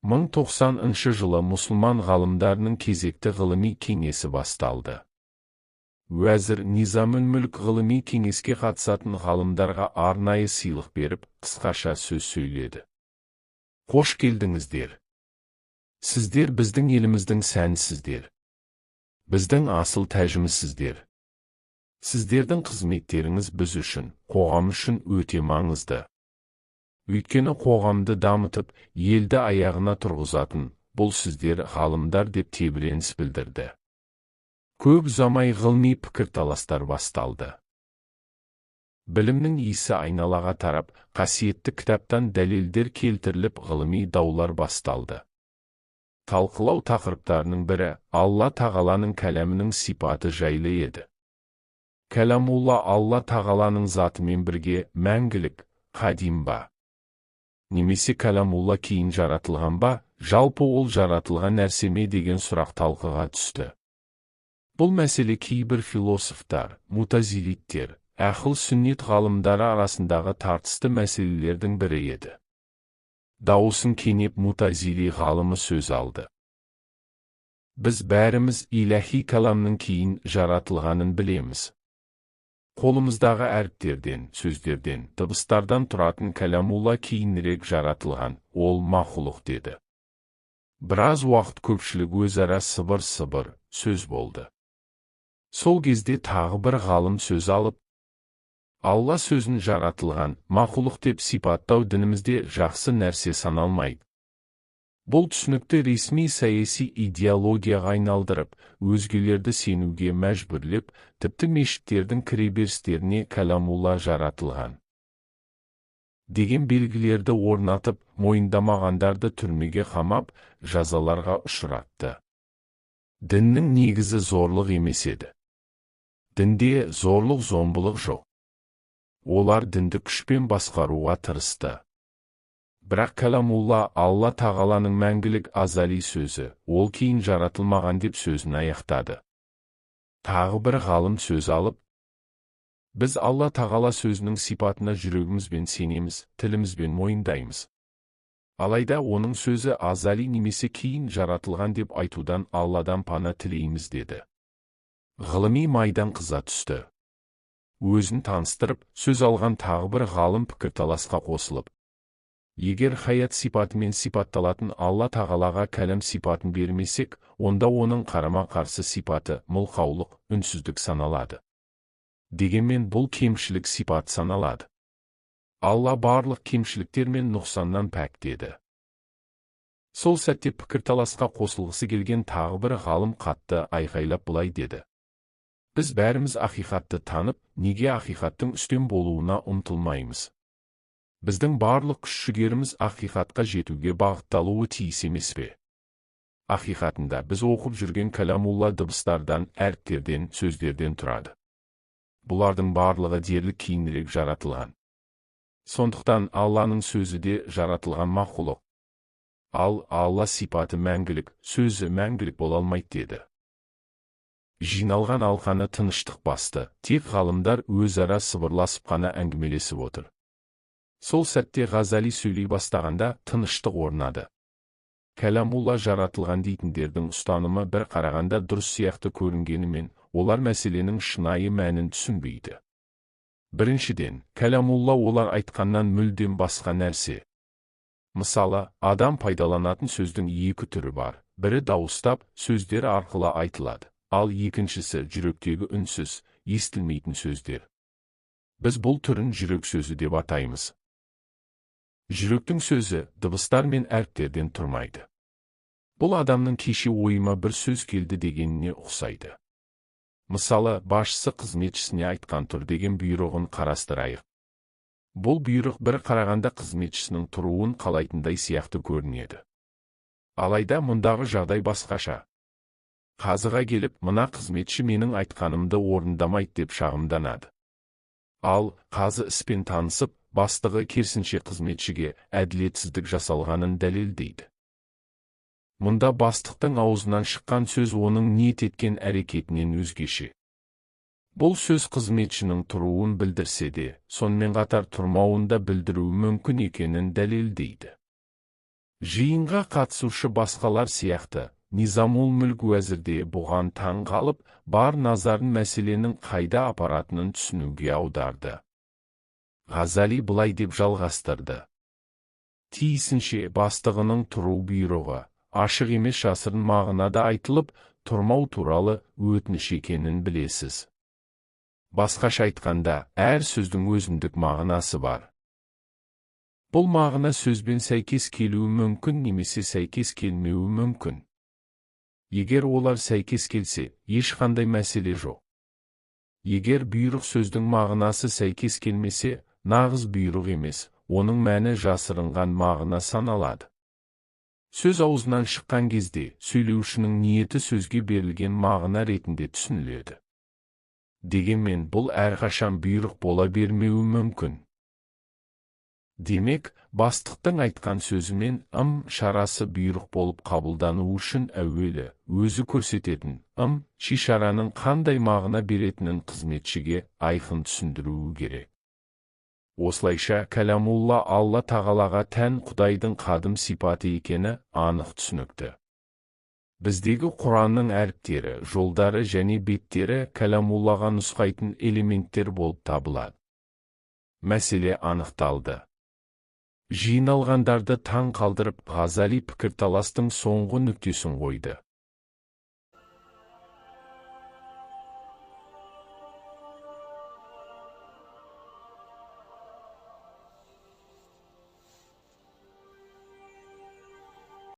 1090 жылы мұсылман ғалымдарының кезекті ғылыми кеңесі басталды. Уәзір Низам-үл-Мүлк ғылыми кеңеске қатысатын ғалымдарға арнайы сыйлық беріп, қысқаша сөз сөйледі. Қош келдіңіздер. Сіздер біздің еліміздің сәнісіздер. Біздің асыл тәжімізсіздер. Сіздердің қызметтеріңіз біз үшін, қоғам үшін өте маңызды. Өйткені қоғамды дамытып, елді аяғына тұрғызатын, бұл сіздер ғалымдар деп тебіреніс білдірді. Көп ұзамай ғылыми пікірталастар басталды. Білімнің иісі айналаға тарап, қасиетті кітаптан дәлелдер келтіріліп ғылыми даулар басталды. Талқылау тақырыптарының бірі Алла тағаланың кәләмінің сипаты жайлы еді. Кәләмулла Алла тағаланың затымен бірге мәңгілік, қадим ба? Немесе кәләмулла кейін жаратылған ба, жалпы ол жаратылған нәрсе ме деген сұрақ талқыға түсті. Бұл мәселе кейбір философтар, мутазилиттер, әхіл сүннет ғалымдары арасындағы тартысты мәселелердің бірі еді. Дауысын кенеп мутазили ғалымы сөз алды. Біз бәріміз иләһи кәламның кейін жаратылғанын білеміз. Қолымыздағы әріптерден, сөздерден, дыбыстардан тұратын кәләмулла кейінірек жаратылған, ол мақұлық деді. Біраз уақыт көпшілік өзара сыбыр-сыбыр сөз болды. Сол кезде тағы бір ғалым сөз алып, Алла сөзін жаратылған, мақұлық деп сипаттау дінімізде жақсы нәрсе саналмайды. Бұл түсінікті ресми саяси идеологияға айналдырып, өзгелерді сенуге мәжбүрлеп, тіпті мешіттердің кіреберістеріне кәләмулла жаратылған деген белгілерді орнатып, мойындамағандарды түрмеге қамап, жазаларға ұшыратты. Діннің негізі зорлық емес еді. Дінде зорлық-зомбылық жоқ. Олар дінді күшпен басқаруға тырысты. Бірақ кәләмулла Алла тағаланың мәңгілік азали сөзі, ол кейін жаратылмаған деп сөзін аяқтады. Тағы бір ғалым сөз алып, біз Алла тағала сөзінің сипатына жүрегімізбен сенеміз, тілімізбен мойындаймыз. Алайда оның сөзі азали немесе кейін жаратылған деп айтудан Алладан пана тілейміз деді. Ғылыми майдан қыза түсті. Өзін таныстырып, сөз алған тағы бір ғалым пікірталасқа қосылып, егер хаят сипатымен сипатталатын Алла тағалаға кәләм сипатын бермесек, онда оның қарама-қарсы сипаты мылқаулық, үнсіздік саналады. Дегенмен бұл кемшілік сипат саналады. Алла барлық кемшіліктер мен нұқсаннан пәк деді. Сол сәтте пікірталасқа қосылғысы келген тағы бір ғалым қатты айқайлап былай деді. Біз бәріміз ақиқатты танып, неге ақиқаттың үстем болуына ұмтылмаймыз? Біздің барлық күш-жігеріміз ақиқатқа жетуге бағытталуы тиіс емес пе? Ақиқатында біз оқып жүрген кәләмулла дыбыстардан, әріптерден, сөздерден тұрады. Бұлардың барлығы дерлік кейінірек жаратылған. Сондықтан Алланың сөзі де жаратылған мақұлық. Ал Алла сипаты мәңгілік, сөзі мәңгілік бола алмайды деді. Жиналған алқаны тыныштық басты, тек ғалымдар өзара сыбырласып қана әңгімелесіп отыр. Сол сәтте Ғазали сөйлей бастағанда тыныштық орнады. Кәләмулла жаратылған дейтіндердің ұстанымы бір қарағанда дұрыс сияқты көрінгенімен, олар мәселенің шынайы мәнін түсінбейді. Біріншіден, кәләмулла олар айтқаннан мүлдем басқа нәрсе. Мысалы, адам пайдаланатын сөздің екі түрі бар. Бірі дауыстап, сөздері арқылы айтылады, ал екіншісі жүректегі үнсіз, естілмейтін сөздер. Біз бұл түрін жүрек сөзі деп атаймыз. Жүректің сөзі дыбыстар мен әріптерден тұрмайды. Бұл адамның кеше ойыма бір сөз келді дегеніне ұқсайды. Мысалы, басшысы қызметшісіне айтқан тұр деген бұйрығын қарастырайық. Бұл бұйрық бір қарағанда қызметшісінің тұруын қалайтындай сияқты көрінеді. Алайда мұндағы жағдай басқаша. Қазыға келіп, мына қызметші менің айтқанымды орындамайды деп шағымданады. Ал қазы іспен танысып, бастығы керісінше қызметшіге әділетсіздік жасалғанын дәлелдейді. Мұнда бастықтың аузынан шыққан сөз оның ниет еткен әрекетінен өзгеше. Бұл сөз қызметшінің тұруын білдірсе де, сонымен қатар тұрмауын да білдіруі мүмкін екенін дәлелдейді. Жиынға қатысушы басқалар сияқты, Низамул мүлк уәзір де бұған таң қалып, бар назарын мәселенің қайда апаратынын түсінуге аударды. Ғазали былай деп жалғастырды. Тиісінше бастығының тұру бұйрығы, ашық емес жасырын мағынада айтылып, тұрмау туралы өтініш екенін білесіз. Басқаша айтқанда, әр сөздің өзіндік мағынасы бар. Бұл мағына сөзбен сәйкес келуі мүмкін немесе сәйкес келмеуі мүмкін. Егер олар сәйкес келсе, ешқандай мәселе жоқ. Егер бұйрық сөздің мағынасы сәйкес келмесе, нағыз бұйрық емес, оның мәні жасырынған мағына саналады. Сөз аузынан шыққан кезде, сөйлеушінің ниеті сөзге берілген мағына ретінде түсініледі. Дегенмен бұл әрқашан бұйрық бола бермеуі мүмкін. Демек, бастықтың айтқан сөзімен шарасы бұйрық болып қабылдану үшін әуелі өзі көрсететін шараның қандай мағына беретінін қызметшіге айқын түсіндіруі керек. Осылайша кәламулла Алла тағалаға тән Құдайдың қадым сипаты екені анық түсінікті. Біздегі Құранның әріптері, жолдары және беттері кәламуллаға нұсқайтын элементтер болып табылады. Мәселе анықталды. Жиналғандарды таң қалдырып, Ғазали пікірталастың соңғы нүктесін қойды.